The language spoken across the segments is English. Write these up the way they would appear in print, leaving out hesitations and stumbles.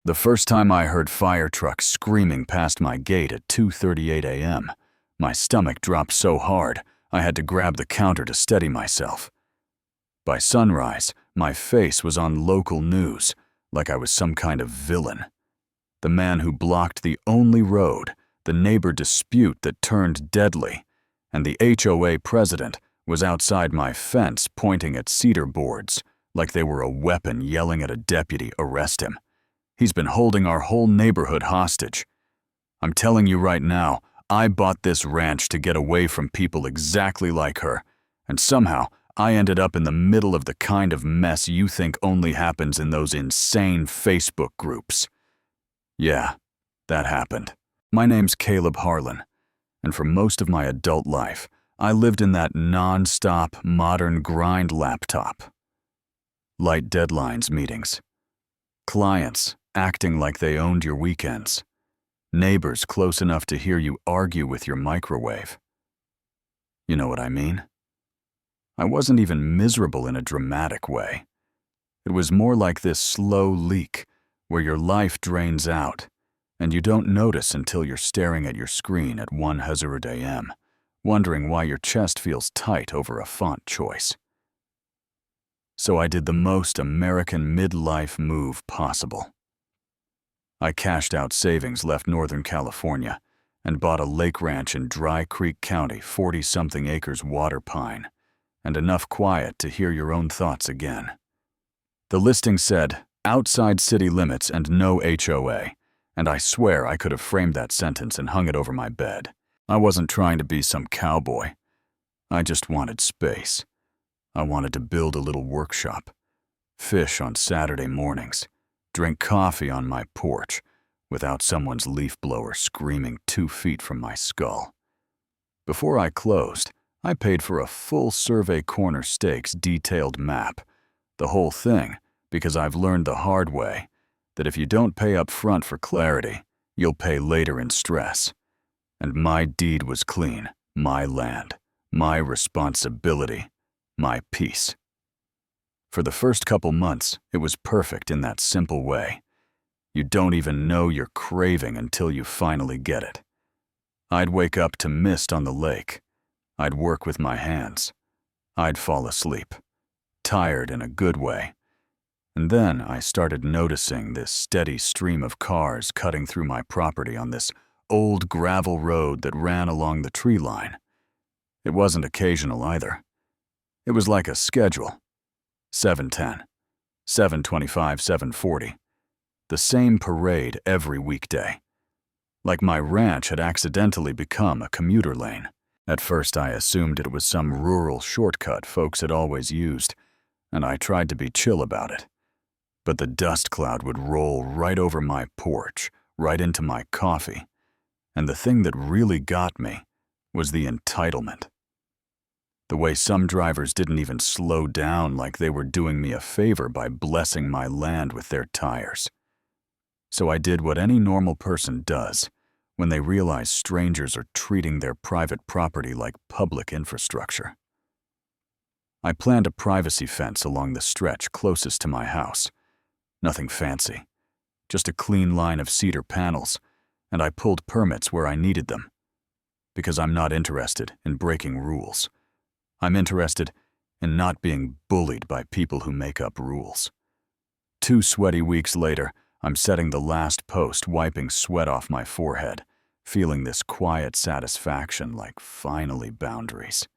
The first time I heard fire trucks screaming past my gate at 2:38 a.m., my stomach dropped so hard I had to grab the counter to steady myself. By sunrise, my face was on local news, like I was some kind of villain. The man who blocked the only road, the neighbor dispute that turned deadly, and the HOA president was outside my fence pointing at cedar boards like they were a weapon, yelling at a deputy, "Arrest him. He's been holding our whole neighborhood hostage." I'm telling you right now, I bought this ranch to get away from people exactly like her, and somehow I ended up in the middle of the kind of mess you think only happens in those insane Facebook groups. Yeah, that happened. My name's Caleb Harlan, and for most of my adult life, I lived in that non-stop modern grind laptop. Light deadlines meetings. Clients acting like they owned your weekends. Neighbors close enough to hear you argue with your microwave. You know what I mean? I wasn't even miserable in a dramatic way. It was more like this slow leak where your life drains out, and you don't notice until you're staring at your screen at 1:00 a.m., wondering why your chest feels tight over a font choice. So I did the most American midlife move possible. I cashed out savings, left Northern California, and bought a lake ranch in Dry Creek County, 40-something acres water pine, and enough quiet to hear your own thoughts again. The listing said, "outside city limits and no HOA," and I swear I could have framed that sentence and hung it over my bed. I wasn't trying to be some cowboy. I just wanted space. I wanted to build a little workshop, fish on Saturday mornings, drink coffee on my porch without someone's leaf blower screaming 2 feet from my skull. Before I closed, I paid for a full Survey Corner Stakes detailed map, the whole thing, because I've learned the hard way that if you don't pay up front for clarity, you'll pay later in stress. And my deed was clean, my land, my responsibility, my peace. For the first couple months, it was perfect in that simple way. You don't even know you're craving until you finally get it. I'd wake up to mist on the lake. I'd work with my hands. I'd fall asleep, tired in a good way. And then I started noticing this steady stream of cars cutting through my property on this old gravel road that ran along the tree line. It wasn't occasional either. It was like a schedule. 7:10, 7:25, 7:40. The same parade every weekday. Like my ranch had accidentally become a commuter lane. At first I assumed it was some rural shortcut folks had always used, and I tried to be chill about it. But the dust cloud would roll right over my porch, right into my coffee. And the thing that really got me was the entitlement. The way some drivers didn't even slow down, like they were doing me a favor by blessing my land with their tires. So I did what any normal person does when they realize strangers are treating their private property like public infrastructure. I planned a privacy fence along the stretch closest to my house. Nothing fancy, just a clean line of cedar panels, and I pulled permits where I needed them. Because I'm not interested in breaking rules. I'm interested in not being bullied by people who make up rules. 2 sweaty weeks later, I'm setting the last post, wiping sweat off my forehead, feeling this quiet satisfaction like finally boundaries.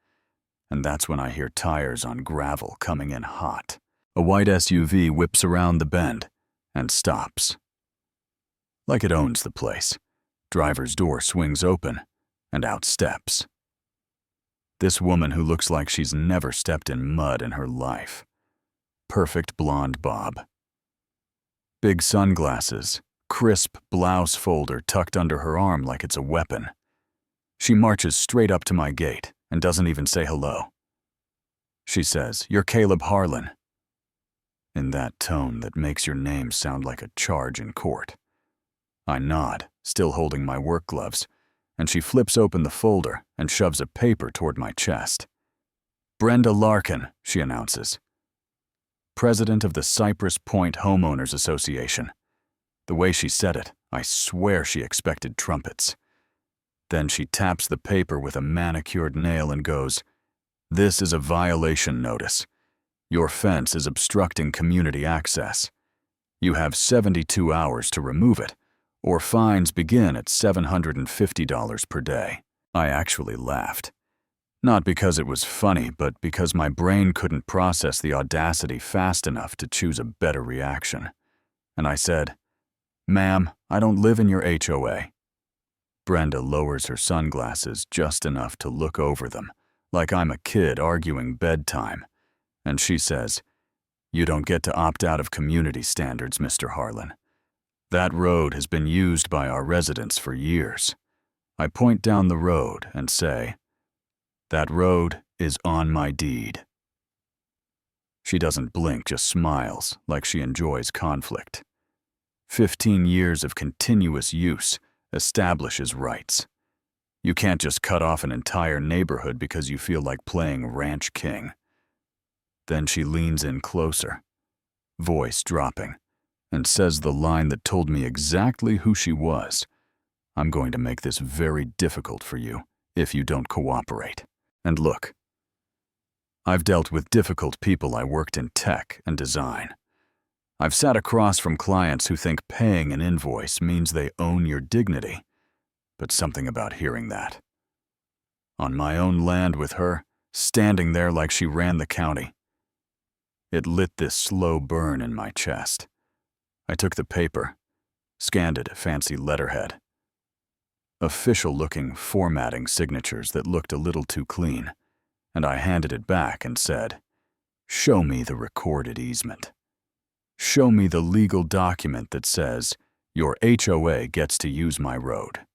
And that's when I hear tires on gravel coming in hot. A white SUV whips around the bend and stops. Like it owns the place. Driver's door swings open and out steps. This woman who looks like she's never stepped in mud in her life. Perfect blonde bob. Big sunglasses, crisp blouse folder tucked under her arm like it's a weapon. She marches straight up to my gate and doesn't even say hello. She says, "You're Caleb Harlan," in that tone that makes your name sound like a charge in court. I nod, still holding my work gloves, and she flips open the folder and shoves a paper toward my chest. "Brenda Larkin," she announces. "President of the Cypress Point Homeowners Association. The way she said it, I swear she expected trumpets. Then she taps the paper with a manicured nail and goes, "This is a violation notice. Your fence is obstructing community access. You have 72 hours to remove it, or fines begin at $750 per day." I actually laughed. Not because it was funny, but because my brain couldn't process the audacity fast enough to choose a better reaction. And I said, "Ma'am, I don't live in your HOA. Brenda lowers her sunglasses just enough to look over them, like I'm a kid arguing bedtime. And she says, "You don't get to opt out of community standards, Mr. Harlan. That road has been used by our residents for years." I point down the road and say, "That road is on my deed." She doesn't blink, just smiles like she enjoys conflict. 15 years of continuous use establishes rights. You can't just cut off an entire neighborhood because you feel like playing Ranch King. Then she leans in closer, voice dropping, and says the line that told me exactly who she was. "I'm going to make this very difficult for you if you don't cooperate." And look, I've dealt with difficult people. I worked in tech and design. I've sat across from clients who think paying an invoice means they own your dignity, but something about hearing that. On my own land with her, standing there like she ran the county, it lit this slow burn in my chest. I took the paper, scanned it at fancy letterhead. Official-looking formatting signatures that looked a little too clean, and I handed it back and said, "Show me the recorded easement. Show me the legal document that says your HOA gets to use my road."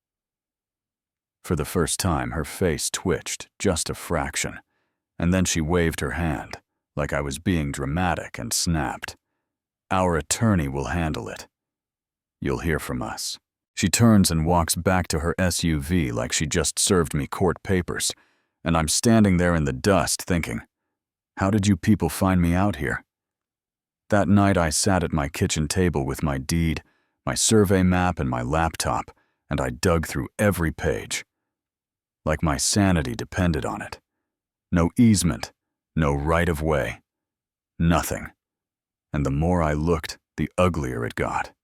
For the first time, her face twitched just a fraction, and then she waved her hand like I was being dramatic and snapped, "Our attorney will handle it. You'll hear from us." She turns and walks back to her SUV like she just served me court papers, and I'm standing there in the dust thinking, how did you people find me out here? That night I sat at my kitchen table with my deed, my survey map, and my laptop, and I dug through every page. Like my sanity depended on it. No easement, no right-of-way, nothing. And the more I looked, the uglier it got.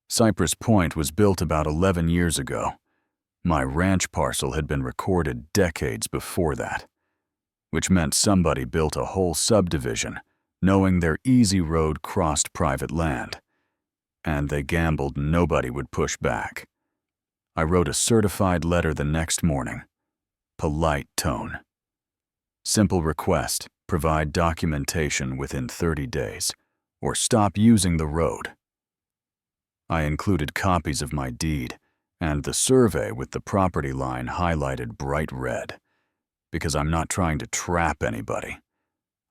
Cypress Point was built about 11 years ago. My ranch parcel had been recorded decades before that, which meant somebody built a whole subdivision knowing their easy road crossed private land, and they gambled nobody would push back. I wrote a certified letter the next morning. Polite tone. Simple request, provide documentation within 30 days, or stop using the road. I included copies of my deed and the survey with the property line highlighted bright red, because I'm not trying to trap anybody.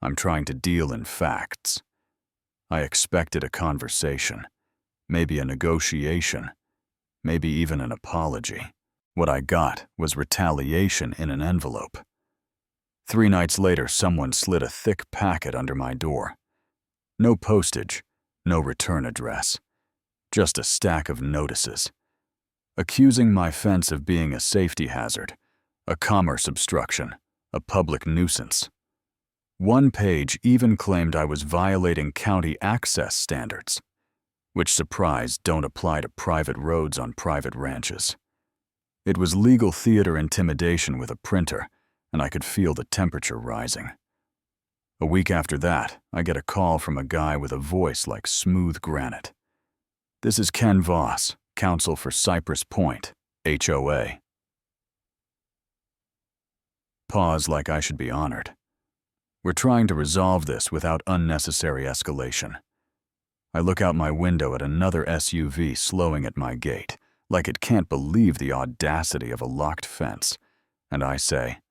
I'm trying to deal in facts. I expected a conversation, maybe a negotiation, maybe even an apology. What I got was retaliation in an envelope. 3 nights later, someone slid a thick packet under my door. No postage, no return address. Just a stack of notices, accusing my fence of being a safety hazard, a commerce obstruction, a public nuisance. One page even claimed I was violating county access standards, which, surprise, don't apply to private roads on private ranches. It was legal theater intimidation with a printer, and I could feel the temperature rising. A week after that, I get a call from a guy with a voice like smooth granite. "This is Ken Voss, counsel for Cypress Point, HOA." Pause like I should be honored. We're trying to resolve this without unnecessary escalation. I look out my window at another SUV slowing at my gate, like it can't believe the audacity of a locked fence, and I say,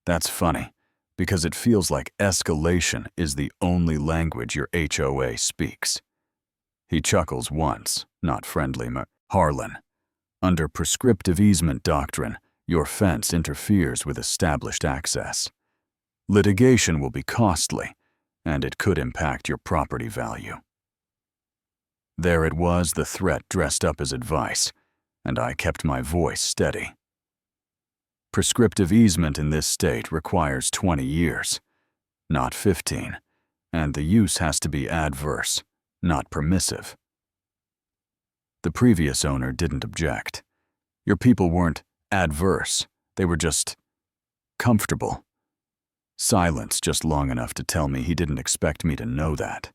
"That's funny, because it feels like escalation is the only language your HOA speaks." He chuckles once, not friendly. "Harlan, under prescriptive easement doctrine, your fence interferes with established access. Litigation will be costly, and it could impact your property value." There it was, the threat dressed up as advice, and I kept my voice steady. Prescriptive easement in this state requires 20 years, not 15, and the use has to be adverse, not permissive. The previous owner didn't object. Your people weren't adverse, they were just comfortable. Silence just long enough to tell me he didn't expect me to know that.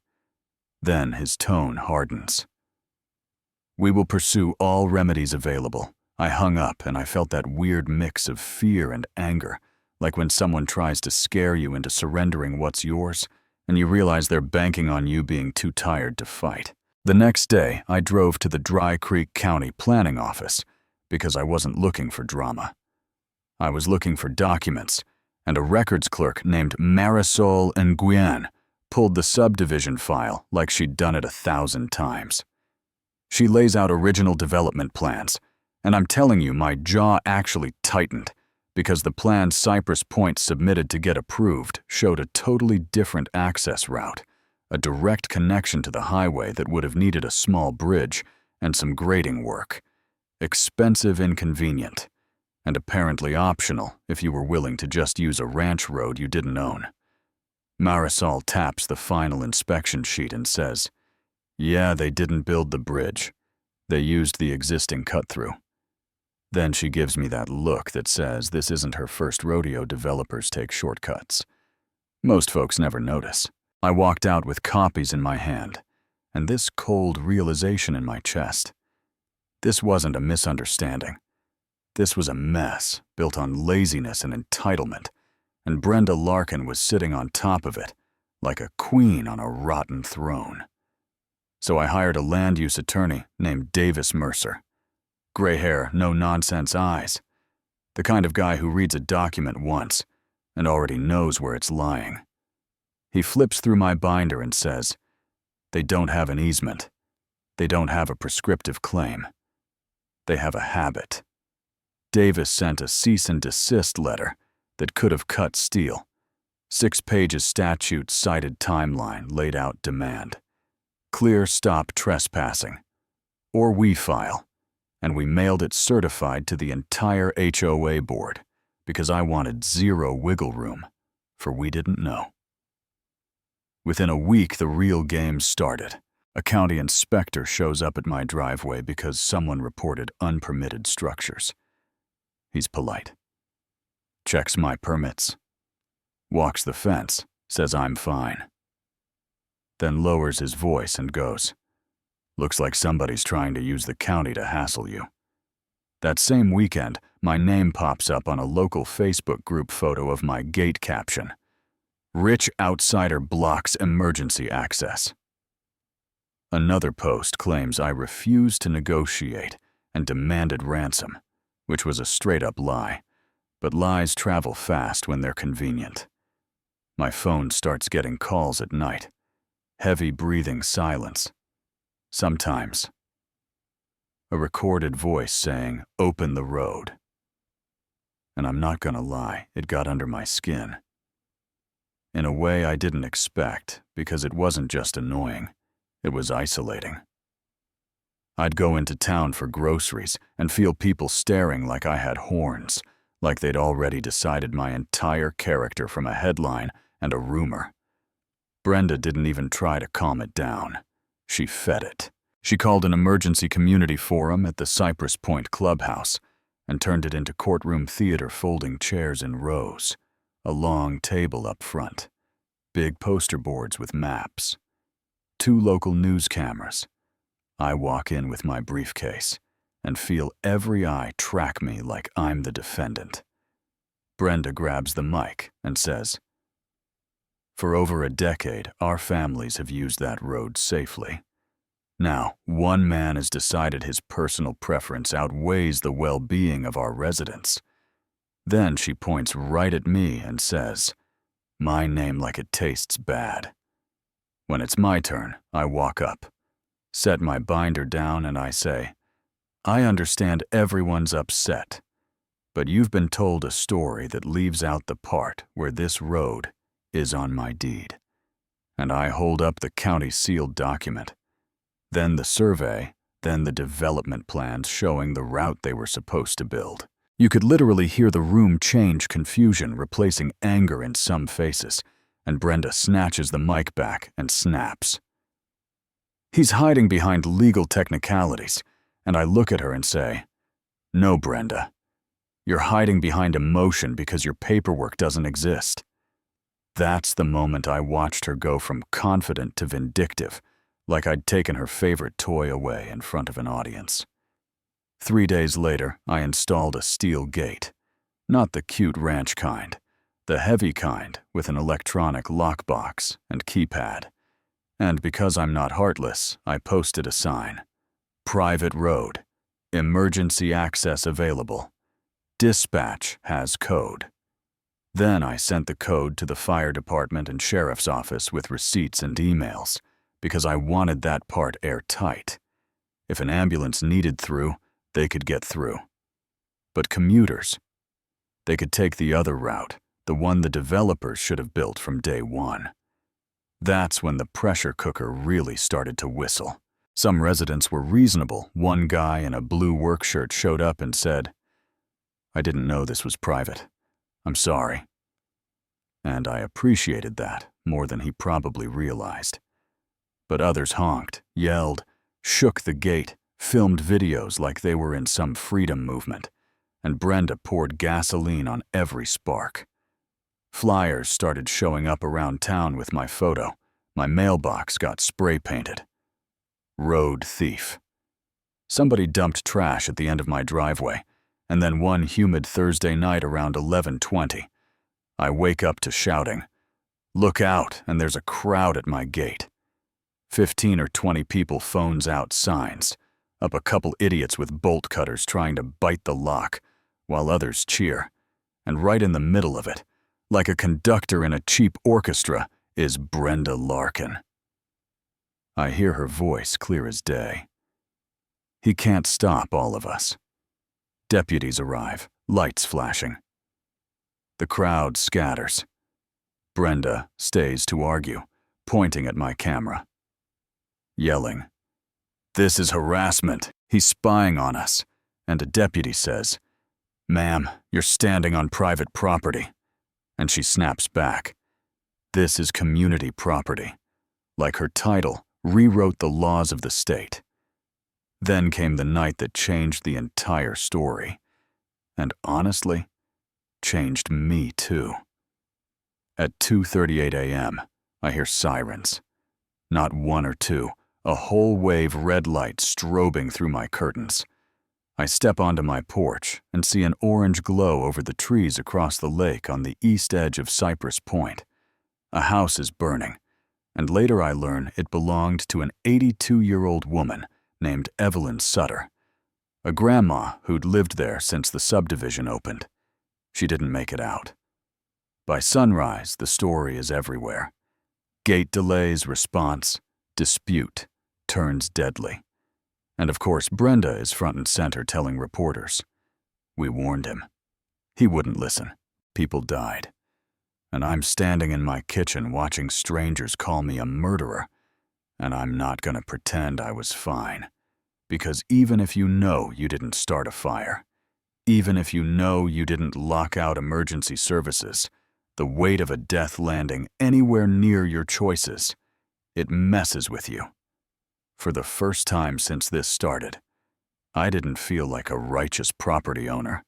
Then his tone hardens. We will pursue all remedies available. I hung up and I felt that weird mix of fear and anger, like when someone tries to scare you into surrendering what's yours, and you realize they're banking on you being too tired to fight. The next day, I drove to the Dry Creek County Planning Office because I wasn't looking for drama. I was looking for documents, and a records clerk named Marisol Nguyen pulled the subdivision file like she'd done it 1,000 times. She lays out original development plans, and I'm telling you, my jaw actually tightened because the plan Cypress Point submitted to get approved showed a totally different access route, a direct connection to the highway that would have needed a small bridge and some grading work. Expensive, inconvenient, and apparently optional if you were willing to just use a ranch road you didn't own. Marisol taps the final inspection sheet and says, "Yeah, they didn't build the bridge. They used the existing cut-through." Then she gives me that look that says this isn't her first rodeo, developers take shortcuts. Most folks never notice. I walked out with copies in my hand, and this cold realization in my chest. This wasn't a misunderstanding. This was a mess built on laziness and entitlement, and Brenda Larkin was sitting on top of it, like a queen on a rotten throne. So I hired a land use attorney named Davis Mercer. Gray hair, no-nonsense eyes. The kind of guy who reads a document once and already knows where it's lying. He flips through my binder and says, "They don't have an easement. They don't have a prescriptive claim. They have a habit." Davis sent a cease and desist letter that could have cut steel. 6 pages statute cited timeline laid out demand. Clear stop trespassing. Or we file. And we mailed it certified to the entire HOA board because I wanted zero wiggle room, for we didn't know. Within a week, the real game started. A county inspector shows up at my driveway because someone reported unpermitted structures. He's polite. Checks my permits. Walks the fence, says I'm fine. Then lowers his voice and goes, "Looks like somebody's trying to use the county to hassle you." That same weekend, my name pops up on a local Facebook group photo of my gate caption, "Rich outsider blocks emergency access." Another post claims I refused to negotiate and demanded ransom, which was a straight-up lie, but lies travel fast when they're convenient. My phone starts getting calls at night. Heavy breathing silence. Sometimes a recorded voice saying, "Open the road." And I'm not gonna lie, it got under my skin. In a way I didn't expect, because it wasn't just annoying, it was isolating. I'd go into town for groceries and feel people staring like I had horns, like they'd already decided my entire character from a headline and a rumor. Brenda didn't even try to calm it down. She fed it. She called an emergency community forum at the Cypress Point clubhouse and turned it into courtroom theater, folding chairs in rows, a long table up front, big poster boards with maps, 2 local news cameras. I walk in with my briefcase and feel every eye track me like I'm the defendant. Brenda grabs the mic and says, "For over a decade, our families have used that road safely. Now, one man has decided his personal preference outweighs the well-being of our residents." Then she points right at me and says, "My name like it tastes bad." When it's my turn, I walk up, set my binder down, and I say, "I understand everyone's upset, but you've been told a story that leaves out the part where this road is on my deed." And I hold up the county sealed document. Then the survey, then the development plans showing the route they were supposed to build. You could literally hear the room change, confusion replacing anger in some faces, and Brenda snatches the mic back and snaps. He's hiding behind legal technicalities, and I look at her and say, "No, Brenda. You're hiding behind emotion because your paperwork doesn't exist." That's the moment I watched her go from confident to vindictive, like I'd taken her favorite toy away in front of an audience. 3 days later, I installed a steel gate. Not the cute ranch kind, the heavy kind with an electronic lockbox and keypad. And because I'm not heartless, I posted a sign. Private road. Emergency access available. Dispatch has code. Then I sent the code to the fire department and sheriff's office with receipts and emails, because I wanted that part airtight. If an ambulance needed through, they could get through. But commuters, they could take the other route, the one the developers should have built from day one. That's when the pressure cooker really started to whistle. Some residents were reasonable. One guy in a blue work shirt showed up and said, "I didn't know this was private. I'm sorry." And I appreciated that more than he probably realized. But others honked, yelled, shook the gate, filmed videos like they were in some freedom movement, and Brenda poured gasoline on every spark. Flyers started showing up around town with my photo. My mailbox got spray painted. Road thief. Somebody dumped trash at the end of my driveway, and then one humid Thursday night around 11:20, I wake up to shouting, "Look out," and there's a crowd at my gate. 15 or 20 people phones out signs, up a couple idiots with bolt cutters trying to bite the lock, while others cheer. And right in the middle of it, like a conductor in a cheap orchestra, is Brenda Larkin. I hear her voice clear as day. He can't stop all of us. Deputies arrive, lights flashing. The crowd scatters. Brenda stays to argue, pointing at my camera. Yelling, "This is harassment. He's spying on us." And a deputy says, "Ma'am, you're standing on private property." And she snaps back, "This is community property." Like her title, rewrote the laws of the state. Then came the night that changed the entire story. And honestly, changed me too. At 2:38 a.m., I hear sirens. Not one or two, a whole wave red light strobing through my curtains. I step onto my porch and see an orange glow over the trees across the lake on the east edge of Cypress Point. A house is burning, and later I learn it belonged to an 82-year-old woman named Evelyn Sutter, a grandma who'd lived there since the subdivision opened. She didn't make it out. By sunrise, the story is everywhere. Gate delays, response, dispute, turns deadly. And of course, Brenda is front and center telling reporters. We warned him. He wouldn't listen. People died. And I'm standing in my kitchen watching strangers call me a murderer. And I'm not gonna pretend I was fine. Because even if you know you didn't start a fire, even if you know you didn't lock out emergency services, the weight of a death landing anywhere near your choices, it messes with you. For the first time since this started, I didn't feel like a righteous property owner.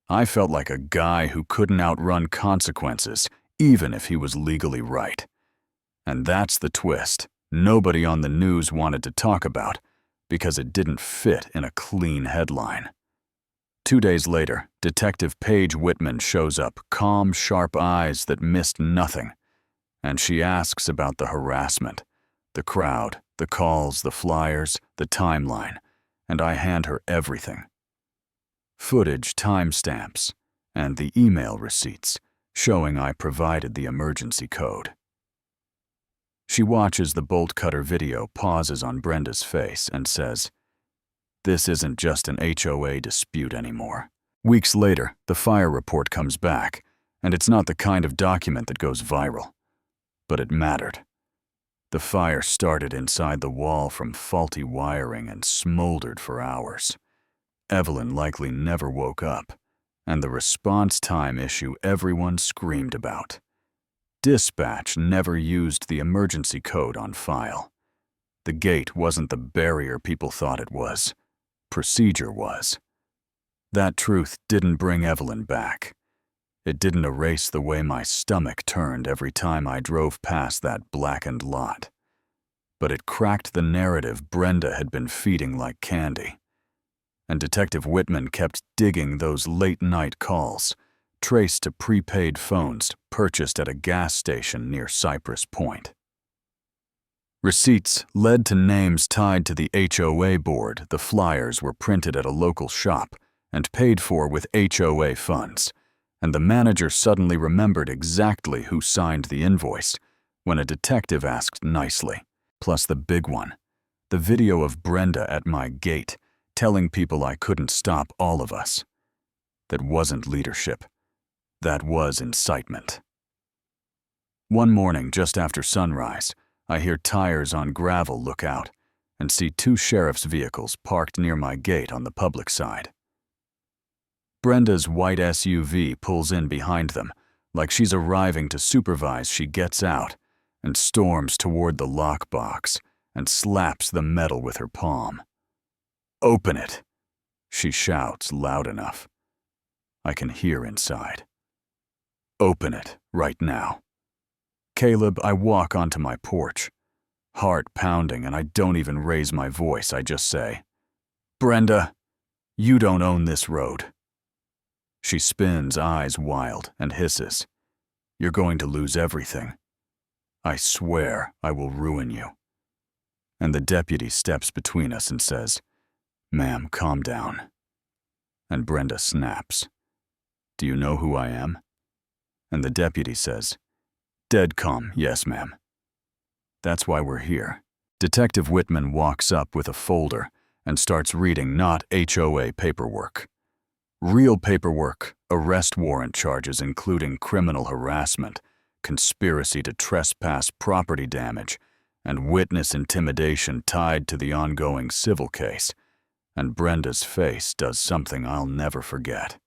I felt like a guy who couldn't outrun consequences, even if he was legally right. And that's the twist nobody on the news wanted to talk about, because it didn't fit in a clean headline. 2 days later, Detective Paige Whitman shows up, calm, sharp eyes that missed nothing. And she asks about the harassment, the crowd, the calls, the flyers, the timeline, and I hand her everything. Footage, timestamps, and the email receipts showing I provided the emergency code. She watches the bolt cutter video, pauses on Brenda's face, and says, "This isn't just an HOA dispute anymore." Weeks later, the fire report comes back, and it's not the kind of document that goes viral. But it mattered. The fire started inside the wall from faulty wiring and smoldered for hours. Evelyn likely never woke up, and the response time issue everyone screamed about. Dispatch never used the emergency code on file. The gate wasn't the barrier people thought it was. Procedure was. That truth didn't bring Evelyn back. It didn't erase the way my stomach turned every time I drove past that blackened lot. But it cracked the narrative Brenda had been feeding like candy. And Detective Whitman kept digging those late-night calls, traced to prepaid phones purchased at a gas station near Cypress Point. Receipts led to names tied to the HOA board. The flyers were printed at a local shop and paid for with HOA funds, and the manager suddenly remembered exactly who signed the invoice when a detective asked nicely. Plus the big one, the video of Brenda at my gate telling people I couldn't stop all of us. That wasn't leadership. That was incitement. One morning just after sunrise, I hear tires on gravel look out and see two sheriff's vehicles parked near my gate on the public side. Brenda's white SUV pulls in behind them, like she's arriving to supervise. She gets out and storms toward the lockbox and slaps the metal with her palm. "Open it," she shouts loud enough. I can hear inside. "Open it right now." Caleb, I walk onto my porch, heart pounding, and I don't even raise my voice. I just say, "Brenda, you don't own this road." She spins, eyes wild, and hisses, "You're going to lose everything. I swear I will ruin you." And the deputy steps between us and says, "Ma'am, calm down." And Brenda snaps, "Do you know who I am?" And the deputy says, "Dead calm, yes, ma'am." That's why we're here. Detective Whitman walks up with a folder and starts reading not HOA paperwork. Real paperwork, arrest warrant charges including criminal harassment, conspiracy to trespass, property damage, and witness intimidation tied to the ongoing civil case. And Brenda's face does something I'll never forget.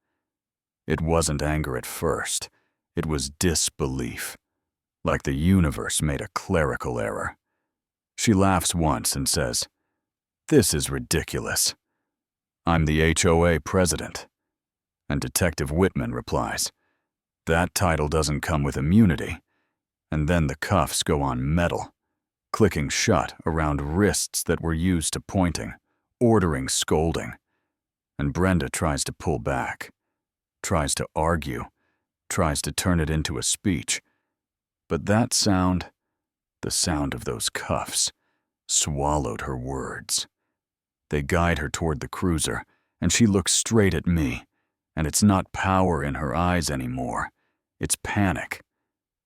It wasn't anger at first. It was disbelief, like the universe made a clerical error. She laughs once and says, "This is ridiculous. I'm the HOA president." And Detective Whitman replies, "That title doesn't come with immunity." And then the cuffs go on metal, clicking shut around wrists that were used to pointing, ordering scolding. And Brenda tries to pull back, tries to argue, tries to turn it into a speech. But that sound, the sound of those cuffs, swallowed her words. They guide her toward the cruiser, and she looks straight at me, and it's not power in her eyes anymore. It's panic.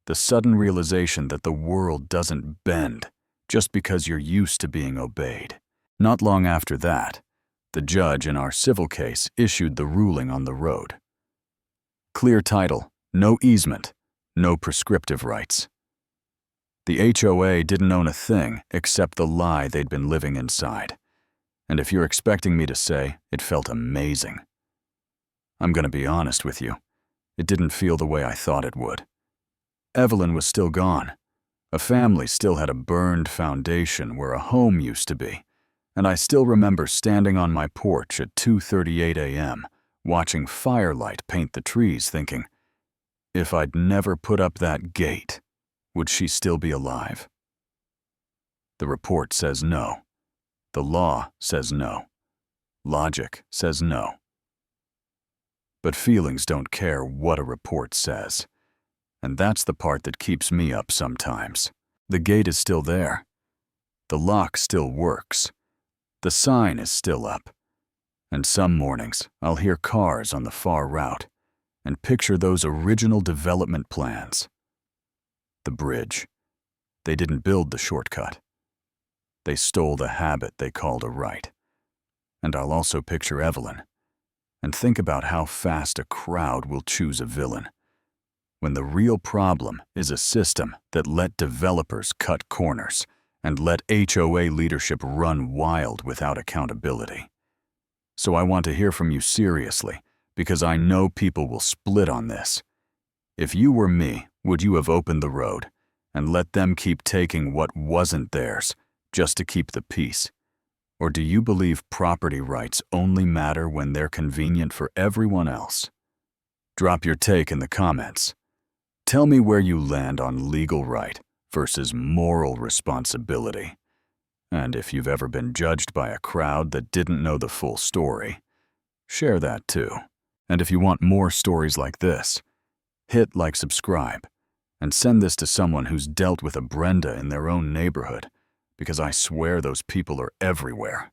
The sudden realization that the world doesn't bend just because you're used to being obeyed. Not long after that, the judge in our civil case issued the ruling on the road. Clear title, no easement, no prescriptive rights. The HOA didn't own a thing except the lie they'd been living inside. And if you're expecting me to say, it felt amazing. I'm going to be honest with you. It didn't feel the way I thought it would. Evelyn was still gone. A family still had a burned foundation where a home used to be. And I still remember standing on my porch at 2:38 a.m., watching firelight paint the trees, thinking, if I'd never put up that gate, would she still be alive? The report says no. The law says no. Logic says no. But feelings don't care what a report says. And that's the part that keeps me up sometimes. The gate is still there. The lock still works. The sign is still up. And some mornings, I'll hear cars on the far route and picture those original development plans. The bridge. They didn't build the shortcut. They stole the habit they called a right. And I'll also picture Evelyn and think about how fast a crowd will choose a villain. when the real problem is a system that let developers cut corners and let HOA leadership run wild without accountability. So I want to hear from you seriously, because I know people will split on this. If you were me, would you have opened the road and let them keep taking what wasn't theirs just to keep the peace? Or do you believe property rights only matter when they're convenient for everyone else? Drop your take in the comments. Tell me where you land on legal right versus moral responsibility. And if you've ever been judged by a crowd that didn't know the full story, share that too. And if you want more stories like this, hit like, subscribe, and send this to someone who's dealt with a Brenda in their own neighborhood, because I swear those people are everywhere.